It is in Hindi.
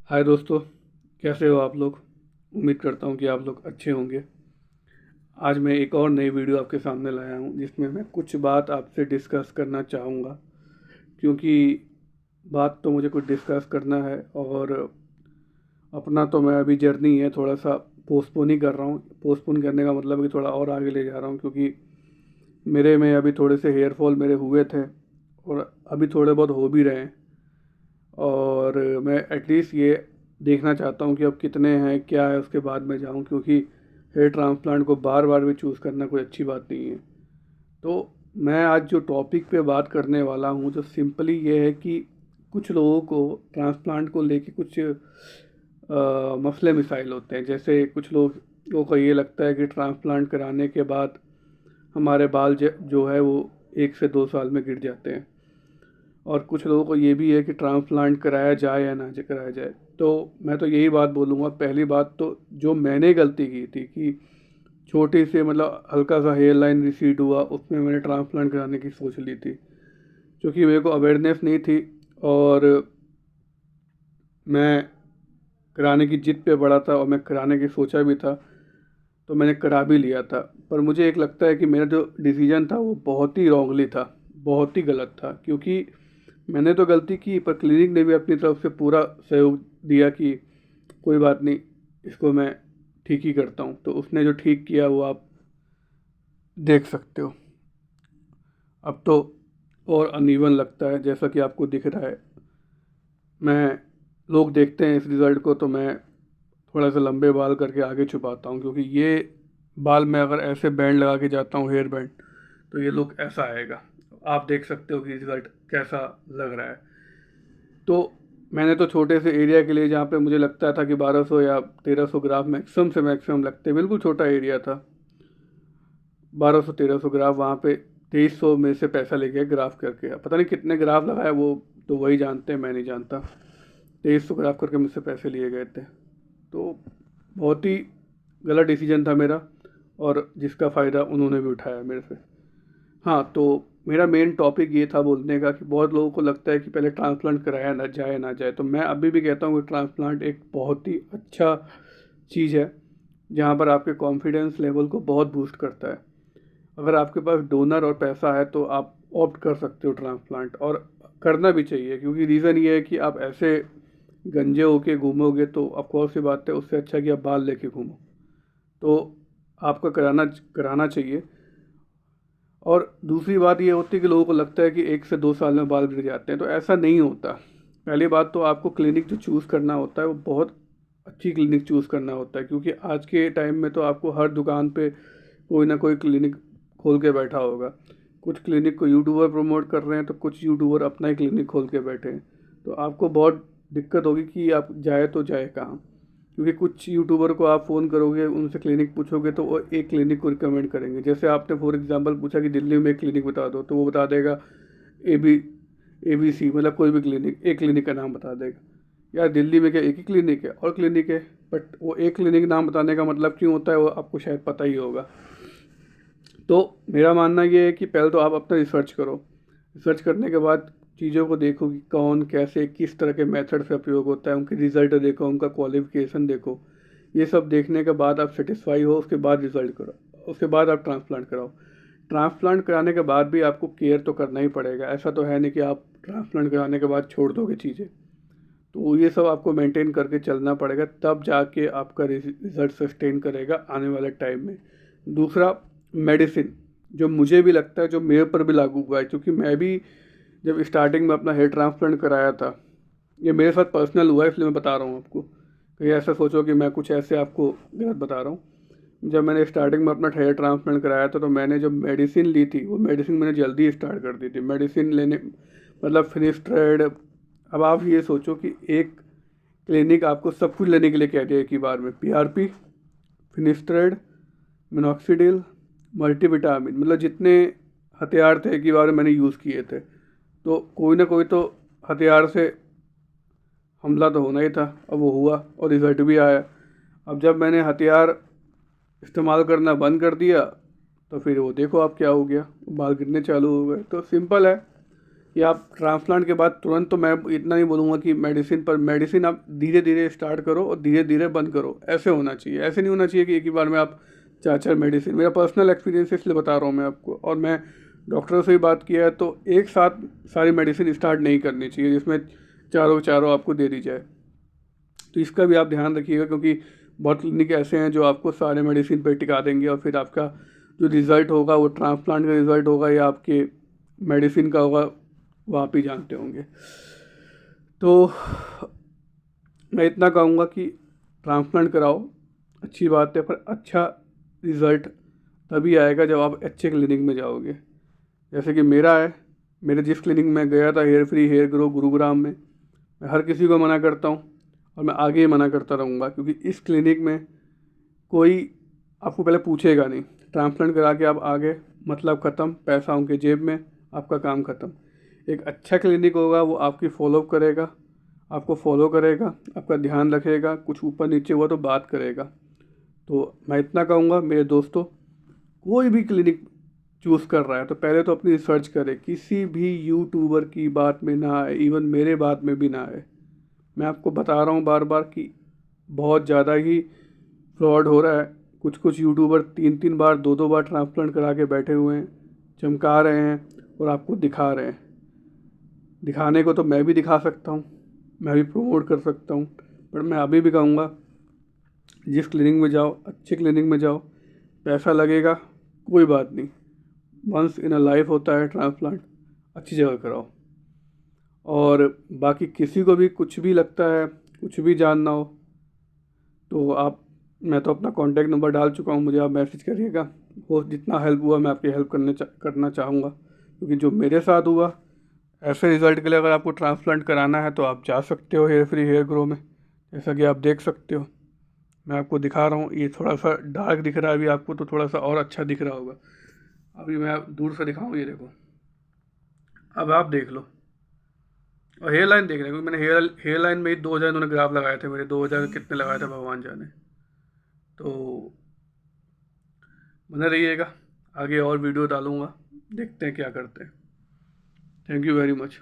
हाय दोस्तों, कैसे हो आप लोग। उम्मीद करता हूँ कि आप लोग अच्छे होंगे। आज मैं एक और नई वीडियो आपके सामने लाया हूँ जिसमें मैं कुछ बात आपसे डिस्कस करना चाहूँगा, क्योंकि बात तो मुझे कुछ डिस्कस करना है। और अपना तो मैं अभी जर्नी है थोड़ा सा पोस्टपोन ही कर रहा हूँ। पोस्टपोन करने का मतलब है कि थोड़ा और आगे ले जा रहा हूँ, क्योंकि मेरे में अभी थोड़े से हेयर फॉल मेरे हुए थे और अभी थोड़े बहुत हो भी रहे हैं। और मैं एटलीस्ट ये देखना चाहता हूँ कि अब कितने हैं क्या है, उसके बाद मैं जाऊँ, क्योंकि हेयर ट्रांसप्लांट को बार बार भी चूज़ करना कोई अच्छी बात नहीं है। तो मैं आज जो टॉपिक पे बात करने वाला हूँ, जो सिंपली ये है कि कुछ लोगों को ट्रांसप्लांट को लेके कुछ मसले मिसाइल होते हैं। जैसे कुछ लोगों को ये लगता है कि ट्रांसप्लांट कराने के बाद हमारे बाल जो है वो 1 से 2 साल में गिर जाते हैं। और कुछ लोगों को ये भी है कि ट्रांसप्लांट कराया जाए या ना कराया जाए। तो मैं तो यही बात बोलूँगा, पहली बात तो जो मैंने गलती की थी कि छोटी से मतलब हल्का सा हेयर लाइन रिसीड हुआ, उसमें मैंने ट्रांसप्लांट कराने की सोच ली थी, क्योंकि मेरे को अवेयरनेस नहीं थी। और मैं कराने की जिद पे पड़ा था और मैं कराने की सोचा भी था, तो मैंने करा भी लिया था। पर मुझे एक लगता है कि मेरा जो डिसीजन था वो बहुत ही रॉन्गली था, बहुत ही गलत था। क्योंकि मैंने तो गलती की, पर क्लिनिक ने भी अपनी तरफ से पूरा सहयोग दिया कि कोई बात नहीं, इसको मैं ठीक ही करता हूँ। तो उसने जो ठीक किया वो आप देख सकते हो। अब तो और अनइवन लगता है, जैसा कि आपको दिख रहा है। मैं लोग देखते हैं इस रिज़ल्ट को तो मैं थोड़ा सा लंबे बाल करके आगे छुपाता हूँ, क्योंकि ये बाल मैं अगर ऐसे बैंड लगा के जाता हूँ, हेयर बैंड, तो ये लुक ऐसा आएगा। आप देख सकते हो कि रिज़ल्ट कैसा लग रहा है। तो मैंने तो छोटे से एरिया के लिए, जहाँ पे मुझे लगता था कि 1200 या 1300 ग्राफ मैक्सिमम से मैक्सिमम लगते, बिल्कुल छोटा एरिया था, 1200 1300 ग्राफ, वहाँ पे 2300 में से पैसा ले गया ग्राफ करके। अब पता नहीं कितने ग्राफ लगाए, वो तो वही जानते हैं, मैं नहीं जानता। 2300 ग्राफ करके मुझसे पैसे लिए गए थे। तो बहुत ही गलत डिसीजन था मेरा, और जिसका फ़ायदा उन्होंने भी उठाया मेरे से। हाँ, तो मेरा मेन टॉपिक ये था बोलने का कि बहुत लोगों को लगता है कि पहले ट्रांसप्लांट कराया ना जाए। तो मैं अभी भी कहता हूँ कि ट्रांसप्लांट एक बहुत ही अच्छा चीज़ है, जहाँ पर आपके कॉन्फिडेंस लेवल को बहुत बूस्ट करता है। अगर आपके पास डोनर और पैसा है तो आप ऑप्ट कर सकते हो ट्रांसप्लांट, और करना भी चाहिए। क्योंकि रीज़न ये है कि आप ऐसे गंजे होके घूमोगे तो ऑफकोर्स सी बात है, उससे अच्छा कि आप बाल लेके घूमो। तो आपको कराना कराना चाहिए। और दूसरी बात ये होती है कि लोगों को लगता है कि 1 से 2 साल में बाल गिर जाते हैं, तो ऐसा नहीं होता। पहली बात तो आपको क्लिनिक जो चूज़ करना होता है वो बहुत अच्छी क्लिनिक चूज़ करना होता है, क्योंकि आज के टाइम में तो आपको हर दुकान पे कोई ना कोई क्लिनिक खोल के बैठा होगा। कुछ क्लिनिक को यूट्यूबर प्रमोट कर रहे हैं, तो कुछ यूट्यूबर अपना ही क्लिनिक खोल के बैठे हैं। तो आपको बहुत दिक्कत होगी कि आप जाए तो जाए कहाँ। क्योंकि कुछ यूट्यूबर को आप फ़ोन करोगे, उनसे क्लिनिक पूछोगे तो वो एक क्लिनिक को रिकमेंड करेंगे। जैसे आपने फॉर एग्जांपल पूछा कि दिल्ली में एक क्लिनिक बता दो, तो वो बता देगा ए बी ABC, मतलब कोई भी क्लिनिक, एक क्लिनिक का नाम बता देगा। यार दिल्ली में क्या एक ही क्लिनिक है? और क्लिनिक है, बट वो एक क्लिनिक नाम बताने का मतलब क्यों होता है वो आपको शायद पता ही होगा। तो मेरा मानना ये है कि पहले तो आप अपना रिसर्च करो। रिसर्च करने के बाद चीज़ों को देखो कि कौन कैसे किस तरह के मेथड से उपयोग होता है, उनके रिज़ल्ट देखो, उनका क्वालिफिकेशन देखो। ये सब देखने के बाद आप सेटिस्फाई हो, उसके बाद रिज़ल्ट करो, उसके बाद आप ट्रांसप्लांट कराओ। ट्रांसप्लांट कराने के बाद भी आपको केयर तो करना ही पड़ेगा। ऐसा तो है नहीं कि आप ट्रांसप्लांट कराने के बाद छोड़ दोगे चीज़ें। तो ये सब आपको मेंटेन करके चलना पड़ेगा, तब जाके आपका रिज़ल्ट सस्टेन करेगा आने वाले टाइम में। दूसरा, मेडिसिन, जो मुझे भी लगता है, जो मेरे पर भी लागू हुआ है, क्योंकि मैं भी जब स्टार्टिंग में अपना हेयर ट्रांसप्लांट कराया था, ये मेरे साथ पर्सनल हुआ है इसलिए मैं बता रहा हूँ आपको, कहीं ऐसा सोचो कि मैं कुछ ऐसे आपको गलत बता रहा हूँ। जब मैंने स्टार्टिंग में अपना हेयर ट्रांसप्लांट कराया था, तो मैंने जब मेडिसिन ली थी, वो मेडिसिन मैंने जल्दी स्टार्ट कर दी थी मेडिसिन लेने, मतलब फिनिस्ट्रेड। अब आप ये सोचो कि एक क्लिनिक आपको सब कुछ लेने के लिए कह दिया एक ही बार में, PRP, फिनिस्ट्रेड, मिनॉक्सिडिल, मल्टीविटामिन, मतलब जितने हथियार थे एक ही बार में मैंने यूज़ किए थे। तो कोई ना कोई तो हथियार से हमला तो होना ही था। अब वो हुआ और रिजल्ट भी आया। अब जब मैंने हथियार इस्तेमाल करना बंद कर दिया, तो फिर वो देखो आप क्या हो गया, बाल गिरने चालू हो गए। तो सिंपल है, या आप ट्रांसप्लांट के बाद तुरंत, तो मैं इतना नहीं बोलूँगा कि मेडिसिन पर मेडिसिन आप धीरे धीरे स्टार्ट करो और धीरे धीरे बंद करो, ऐसे होना चाहिए। ऐसे नहीं होना चाहिए कि एक ही बार में आप 4 मेडिसिन। मेरा पर्सनल एक्सपीरियंस इसलिए बता रहा हूँ मैं आपको, और मैं डॉक्टर से भी बात किया है, तो एक साथ सारी मेडिसिन स्टार्ट नहीं करनी चाहिए जिसमें चारों आपको दे दी जाए। तो इसका भी आप ध्यान रखिएगा, क्योंकि बहुत क्लिनिक ऐसे हैं जो आपको सारे मेडिसिन पे टिका देंगे और फिर आपका जो रिज़ल्ट होगा वो ट्रांसप्लांट का रिज़ल्ट होगा या आपके मेडिसिन का होगा, वो आप ही जानते होंगे। तो मैं इतना कहूँगा कि ट्रांसप्लांट कराओ, अच्छी बात है, पर अच्छा रिज़ल्ट तभी आएगा जब आप अच्छे क्लिनिक में जाओगे। जैसे कि मेरा है, मेरे जिस क्लिनिक में गया था, hair free hair grow Gurugram में, मैं हर किसी को मना करता हूँ और मैं आगे ही मना करता रहूँगा, क्योंकि इस क्लिनिक में कोई आपको पहले पूछेगा नहीं। ट्रांसप्लांट करा के आप आगे, मतलब ख़त्म, पैसा उनके जेब में, आपका काम ख़त्म। एक अच्छा क्लिनिक होगा, वो आपकी फॉलोअप करेगा, आपको फॉलो करेगा, आपका ध्यान रखेगा, कुछ ऊपर नीचे हुआ तो बात करेगा। तो मैं इतना कहूँगा मेरे दोस्तों, कोई भी क्लिनिक चूज़ कर रहा है तो पहले तो अपनी रिसर्च करे, किसी भी यूट्यूबर की बात में ना आए, इवन मेरे बात में भी ना आए। मैं आपको बता रहा हूँ बार बार कि बहुत ज़्यादा ही फ्रॉड हो रहा है। कुछ कुछ यूट्यूबर 3 बार 2 बार ट्रांसप्लांट करा के बैठे हुए हैं, चमका रहे हैं और आपको दिखा रहे हैं। दिखाने को तो मैं भी दिखा सकता हूँ, मैं भी प्रमोट कर सकता हूँ, पर मैं अभी भी कहूँगा जिस क्लिनिक में जाओ, अच्छे क्लिनिक में जाओ। पैसा लगेगा, कोई बात नहीं, वंस इन अ लाइफ होता है ट्रांसप्लांट, अच्छी जगह कराओ। और बाकी किसी को भी कुछ भी लगता है, कुछ भी जानना हो तो आप, मैं तो अपना कॉन्टैक्ट नंबर डाल चुका हूँ, मुझे आप मैसेज करिएगा। वो जितना हेल्प हुआ मैं आपकी हेल्प करना चाहूँगा, क्योंकि जो मेरे साथ हुआ, ऐसे रिज़ल्ट के लिए अगर आपको ट्रांसप्लांट कराना है तो आप जा सकते हो हेयर फ्री हेयर ग्रो में। जैसा कि आप देख सकते हो, मैं आपको दिखा रहा हूँ, ये थोड़ा सा डार्क दिख रहा है अभी आपको, तो थोड़ा सा और अच्छा दिख रहा होगा। अभी मैं दूर से दिखाऊँ, ये देखो, अब आप देख लो। और हेयर लाइन देख रहे हैं, क्योंकि मैंने हेयर लाइन में ही 2000 इन्होंने ग्राफ लगाए थे मेरे, 2000 कितने लगाए थे भगवान जाने। तो बने रहिएगा, आगे और वीडियो डालूँगा, देखते हैं क्या करते हैं। Thank you very much.